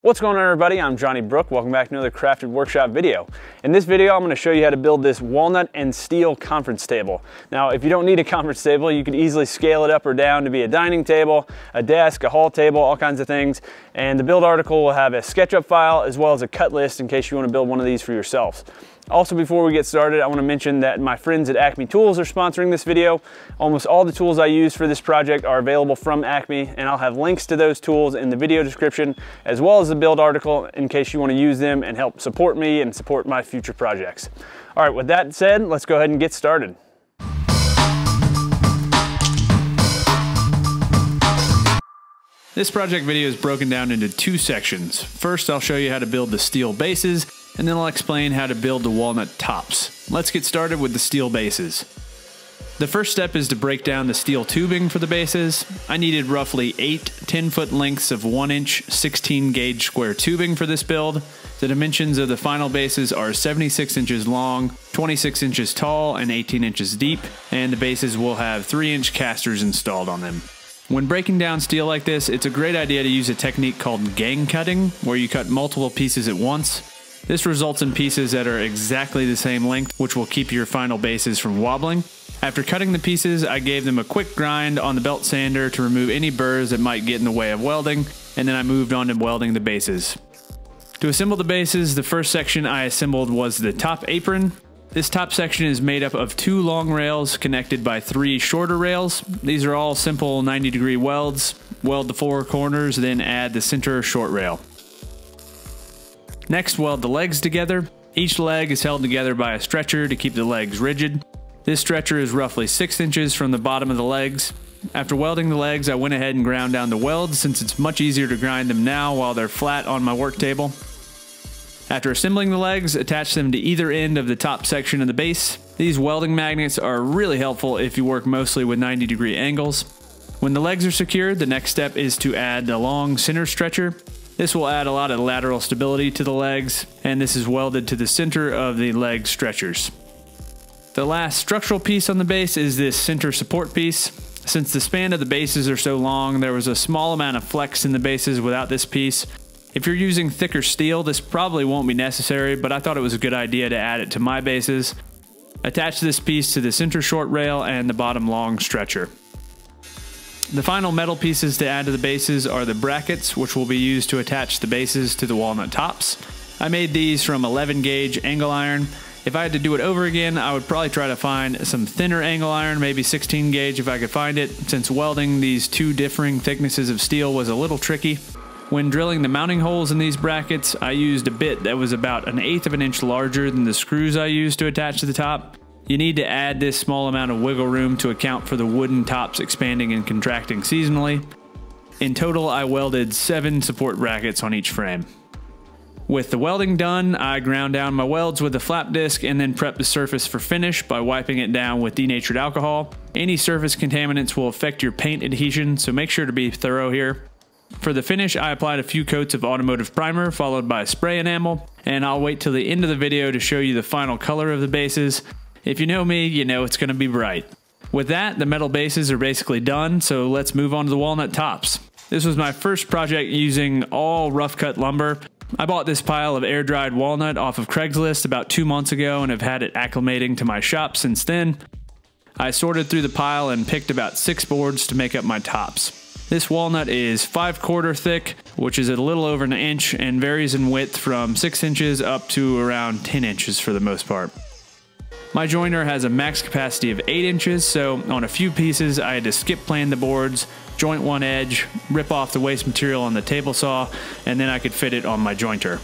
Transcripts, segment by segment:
What's going on, everybody? I'm Johnny Brook. Welcome back to another Crafted Workshop video. In this video, I'm going to show you how to build this walnut and steel conference table. Now, if you don't need a conference table, you could easily scale it up or down to be a dining table, a desk, a hall table, all kinds of things. And the build article will have a SketchUp file as well as a cut list in case you want to build one of these for yourselves. Also, before we get started, I want to mention that my friends at Acme Tools are sponsoring this video. Almost all the tools I use for this project are available from Acme, and I'll have links to those tools in the video description, as well as the build article in case you want to use them and help support me and support my future projects. All right, with that said, let's go ahead and get started. This project video is broken down into two sections. First, I'll show you how to build the steel bases, and then I'll explain how to build the walnut tops. Let's get started with the steel bases. The first step is to break down the steel tubing for the bases. I needed roughly 8 10-foot lengths of 1-inch 16-gauge square tubing for this build. The dimensions of the final bases are 76 inches long, 26 inches tall, and 18 inches deep, and the bases will have 3-inch casters installed on them. When breaking down steel like this, it's a great idea to use a technique called gang cutting, where you cut multiple pieces at once. This results in pieces that are exactly the same length, which will keep your final bases from wobbling. After cutting the pieces, I gave them a quick grind on the belt sander to remove any burrs that might get in the way of welding, and then I moved on to welding the bases. To assemble the bases, the first section I assembled was the top apron. This top section is made up of 2 long rails connected by 3 shorter rails. These are all simple 90-degree welds. Weld the 4 corners, then add the center short rail. Next, weld the legs together. Each leg is held together by a stretcher to keep the legs rigid. This stretcher is roughly 6 inches from the bottom of the legs. After welding the legs, I went ahead and ground down the welds since it's much easier to grind them now while they're flat on my work table. After assembling the legs, attach them to either end of the top section of the base. These welding magnets are really helpful if you work mostly with 90-degree angles. When the legs are secured, the next step is to add the long center stretcher. This will add a lot of lateral stability to the legs, and this is welded to the center of the leg stretchers. The last structural piece on the base is this center support piece. Since the span of the bases are so long, there was a small amount of flex in the bases without this piece. If you're using thicker steel, this probably won't be necessary, but I thought it was a good idea to add it to my bases. Attach this piece to the center short rail and the bottom long stretcher. The final metal pieces to add to the bases are the brackets, which will be used to attach the bases to the walnut tops. I made these from 11-gauge angle iron. If I had to do it over again, I would probably try to find some thinner angle iron, maybe 16-gauge if I could find it, since welding these 2 differing thicknesses of steel was a little tricky. When drilling the mounting holes in these brackets, I used a bit that was about 1/8 of an inch larger than the screws I used to attach to the top. You need to add this small amount of wiggle room to account for the wooden tops expanding and contracting seasonally. In total, I welded 7 support brackets on each frame. With the welding done, I ground down my welds with a flap disc and then prep the surface for finish by wiping it down with denatured alcohol. Any surface contaminants will affect your paint adhesion, so make sure to be thorough here. For the finish, I applied a few coats of automotive primer followed by spray enamel, and I'll wait till the end of the video to show you the final color of the bases. If you know me, you know it's going to be bright. With that, the metal bases are basically done, so let's move on to the walnut tops. This was my first project using all rough cut lumber. I bought this pile of air-dried walnut off of Craigslist about 2 months ago and have had it acclimating to my shop since then. I sorted through the pile and picked about 6 boards to make up my tops. This walnut is 5/4 thick, which is a little over 1 inch, and varies in width from 6 inches up to around 10 inches for the most part. My jointer has a max capacity of 8 inches, so on a few pieces I had to skip plane the boards, joint one edge, rip off the waste material on the table saw, and then I could fit it on my jointer.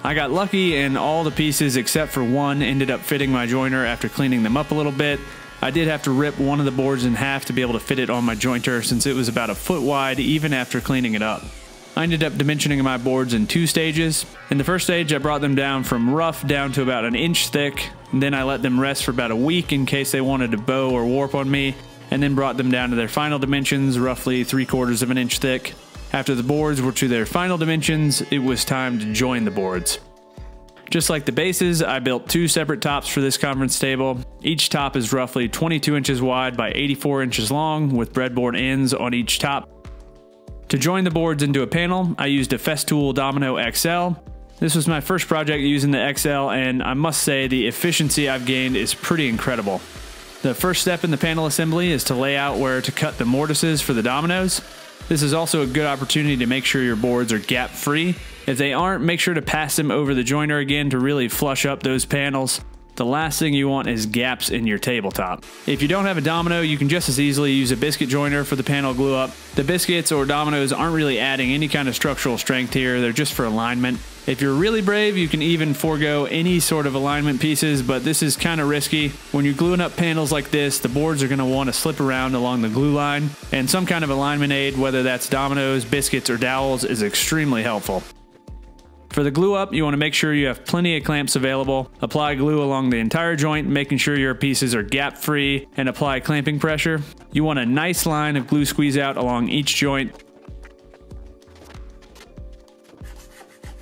I got lucky and all the pieces except for one ended up fitting my jointer after cleaning them up a little bit. I did have to rip one of the boards in half to be able to fit it on my jointer since it was about 1 foot wide even after cleaning it up. I ended up dimensioning my boards in 2 stages. In the first stage, I brought them down from rough down to about 1 inch thick. Then I let them rest for about a week in case they wanted to bow or warp on me, and then brought them down to their final dimensions, roughly 3/4 of an inch thick. After the boards were to their final dimensions, it was time to join the boards. Just like the bases, I built 2 separate tops for this conference table. Each top is roughly 22 inches wide by 84 inches long, with breadboard ends on each top. To join the boards into a panel, I used a Festool Domino XL. This was my first project using the XL, and I must say the efficiency I've gained is pretty incredible. The first step in the panel assembly is to lay out where to cut the mortises for the dominoes. This is also a good opportunity to make sure your boards are gap free. If they aren't, make sure to pass them over the joiner again to really flush up those panels. The last thing you want is gaps in your tabletop. If you don't have a domino, you can just as easily use a biscuit joiner for the panel glue up. The biscuits or dominoes aren't really adding any kind of structural strength here, they're just for alignment. If you're really brave, you can even forego any sort of alignment pieces, but this is kind of risky. When you're gluing up panels like this, the boards are going to want to slip around along the glue line, and some kind of alignment aid, whether that's dominoes, biscuits, or dowels, is extremely helpful. For the glue up, you want to make sure you have plenty of clamps available. Apply glue along the entire joint, making sure your pieces are gap free, and apply clamping pressure. You want a nice line of glue squeeze out along each joint.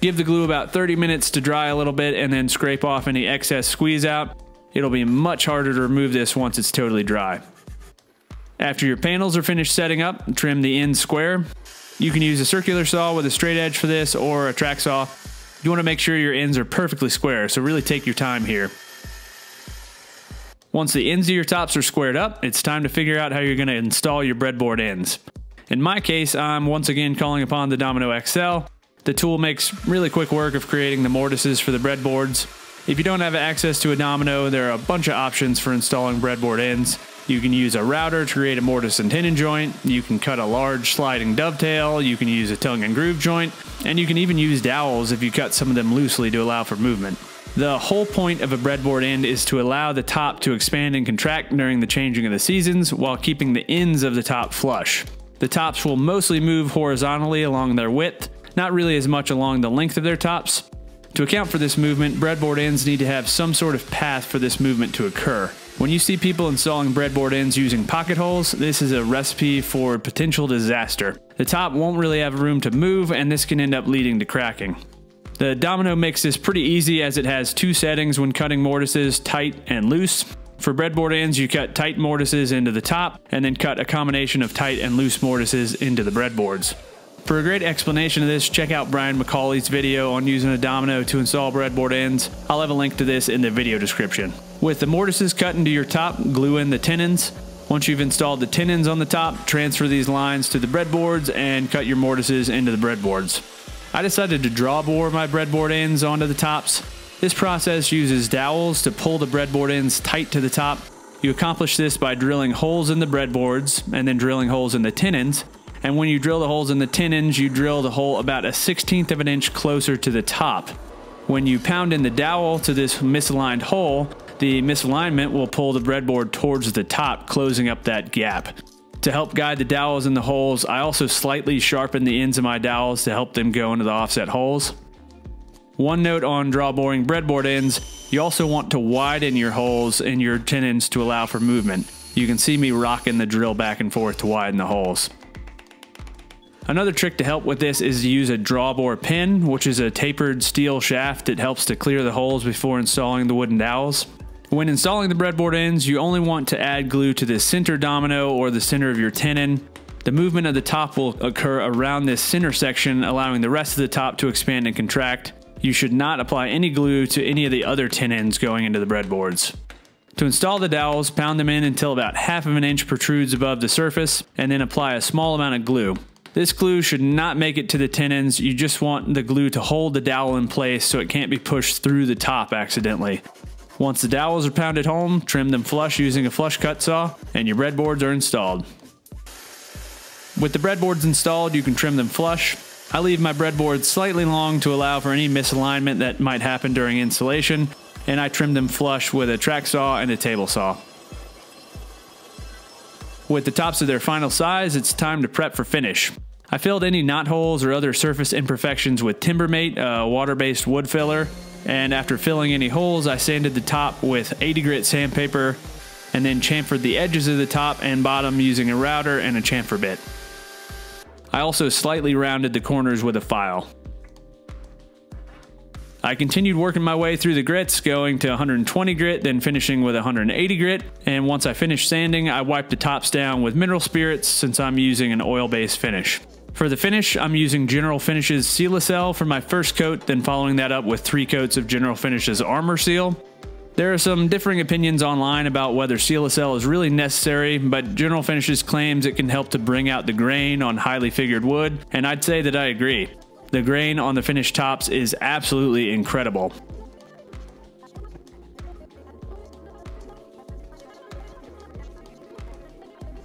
Give the glue about 30 minutes to dry a little bit and then scrape off any excess squeeze out. It'll be much harder to remove this once it's totally dry. After your panels are finished setting up, trim the ends square. You can use a circular saw with a straight edge for this or a track saw. You want to make sure your ends are perfectly square, so really take your time here. Once the ends of your tops are squared up, it's time to figure out how you're going to install your breadboard ends. In my case, I'm once again calling upon the Domino XL. The tool makes really quick work of creating the mortises for the breadboards. If you don't have access to a domino, there are a bunch of options for installing breadboard ends. You can use a router to create a mortise and tenon joint, you can cut a large sliding dovetail, you can use a tongue and groove joint, and you can even use dowels if you cut some of them loosely to allow for movement. The whole point of a breadboard end is to allow the top to expand and contract during the changing of the seasons while keeping the ends of the top flush. The tops will mostly move horizontally along their width, not really as much along the length of their tops. To account for this movement, breadboard ends need to have some sort of path for this movement to occur. When you see people installing breadboard ends using pocket holes, this is a recipe for potential disaster. The top won't really have room to move, and this can end up leading to cracking. The domino makes this pretty easy as it has two settings when cutting mortises, tight and loose. For breadboard ends, you cut tight mortises into the top, and then cut a combination of tight and loose mortises into the breadboards. For a great explanation of this, check out Brian McCauley's video on using a domino to install breadboard ends. I'll have a link to this in the video description. With the mortises cut into your top, glue in the tenons. Once you've installed the tenons on the top, transfer these lines to the breadboards and cut your mortises into the breadboards. I decided to draw bore my breadboard ends onto the tops. This process uses dowels to pull the breadboard ends tight to the top. You accomplish this by drilling holes in the breadboards and then drilling holes in the tenons. And when you drill the holes in the tenons, you drill the hole about 1/16 of an inch closer to the top. When you pound in the dowel to this misaligned hole, the misalignment will pull the breadboard towards the top, closing up that gap. To help guide the dowels in the holes, I also slightly sharpen the ends of my dowels to help them go into the offset holes. One note on draw boring breadboard ends, you also want to widen your holes in your tenons to allow for movement. You can see me rocking the drill back and forth to widen the holes. Another trick to help with this is to use a draw bore pin, which is a tapered steel shaft that helps to clear the holes before installing the wooden dowels. When installing the breadboard ends, you only want to add glue to the center domino or the center of your tenon. The movement of the top will occur around this center section, allowing the rest of the top to expand and contract. You should not apply any glue to any of the other tenons going into the breadboards. To install the dowels, pound them in until about 1/2 of an inch protrudes above the surface, and then apply a small amount of glue. This glue should not make it to the tenons, you just want the glue to hold the dowel in place so it can't be pushed through the top accidentally. Once the dowels are pounded home, trim them flush using a flush cut saw, and your breadboards are installed. With the breadboards installed, you can trim them flush. I leave my breadboards slightly long to allow for any misalignment that might happen during installation, and I trim them flush with a track saw and a table saw. With the tops of their final size, it's time to prep for finish. I filled any knot holes or other surface imperfections with Timbermate, a water-based wood filler, and after filling any holes, I sanded the top with 80 grit sandpaper and then chamfered the edges of the top and bottom using a router and a chamfer bit. I also slightly rounded the corners with a file. I continued working my way through the grits, going to 120 grit, then finishing with 180 grit, and once I finished sanding, I wiped the tops down with mineral spirits since I'm using an oil-based finish. For the finish, I'm using General Finishes Seal-A-Cell for my first coat, then following that up with 3 coats of General Finishes Armor Seal. There are some differing opinions online about whether Seal-A-Cell is really necessary, but General Finishes claims it can help to bring out the grain on highly figured wood, and I'd say that I agree. The grain on the finished tops is absolutely incredible.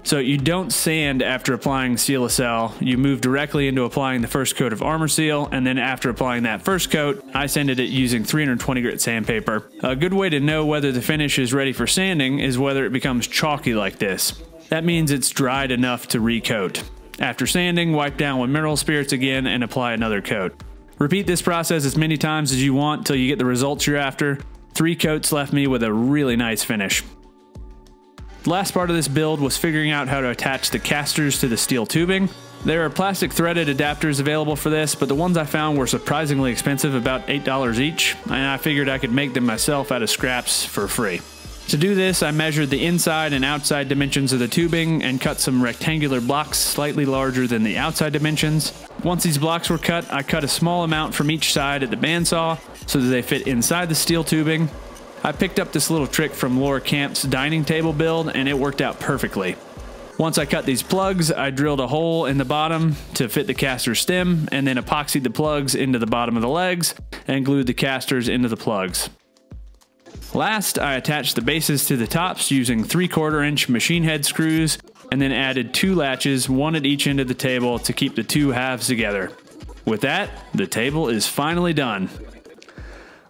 So you don't sand after applying Seal-A-Cell, you move directly into applying the first coat of Armor Seal, and then after applying that first coat, I sanded it using 320 grit sandpaper. A good way to know whether the finish is ready for sanding is whether it becomes chalky like this. That means it's dried enough to recoat. After sanding, wipe down with mineral spirits again and apply another coat. Repeat this process as many times as you want till you get the results you're after. 3 coats left me with a really nice finish. The last part of this build was figuring out how to attach the casters to the steel tubing. There are plastic threaded adapters available for this, but the ones I found were surprisingly expensive, about $8 each, and I figured I could make them myself out of scraps for free. To do this, I measured the inside and outside dimensions of the tubing and cut some rectangular blocks slightly larger than the outside dimensions. Once these blocks were cut, I cut a small amount from each side at the bandsaw so that they fit inside the steel tubing. I picked up this little trick from Laura Camp's dining table build, and it worked out perfectly. Once I cut these plugs, I drilled a hole in the bottom to fit the caster stem, and then epoxied the plugs into the bottom of the legs and glued the casters into the plugs. Last, I attached the bases to the tops using 3/4 inch machine head screws, and then added 2 latches, 1 at each end of the table to keep the 2 halves together. With that, the table is finally done.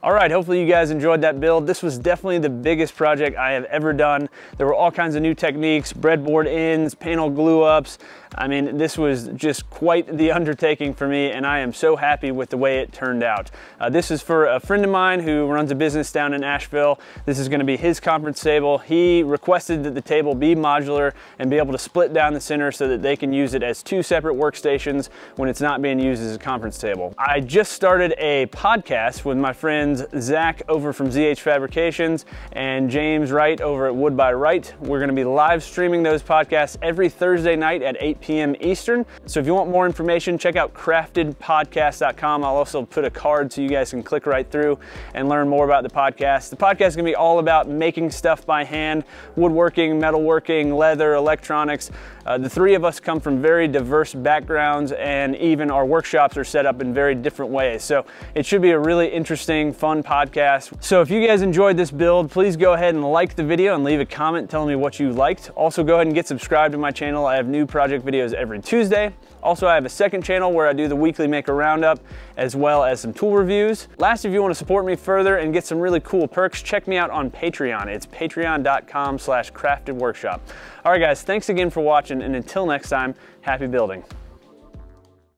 All right, hopefully you guys enjoyed that build. This was definitely the biggest project I have ever done. There were all kinds of new techniques, breadboard ends, panel glue ups. I mean, this was just quite the undertaking for me, and I am so happy with the way it turned out. This is for a friend of mine who runs a business down in Asheville. This is gonna be his conference table. He requested that the table be modular and be able to split down the center so that they can use it as 2 separate workstations when it's not being used as a conference table. I just started a podcast with my friends Zach over from ZH Fabrications and James Wright over at Wood by Wright. We're gonna be live streaming those podcasts every Thursday night at 8 p.m. Eastern. So if you want more information, check out craftedpodcast.com. I'll also put a card so you guys can click right through and learn more about the podcast. The podcast is gonna be all about making stuff by hand, woodworking, metalworking, leather, electronics. The 3 of us come from very diverse backgrounds, and even our workshops are set up in very different ways. So it should be a really interesting, fun podcast. So if you guys enjoyed this build, please go ahead and like the video and leave a comment telling me what you liked. Also go ahead and get subscribed to my channel. I have new project videos every Tuesday. Also, I have a second channel where I do the weekly maker roundup as well as some tool reviews. Last, if you want to support me further and get some really cool perks, check me out on Patreon. It's patreon.com/craftedworkshop. All right guys, thanks again for watching, and until next time, happy building.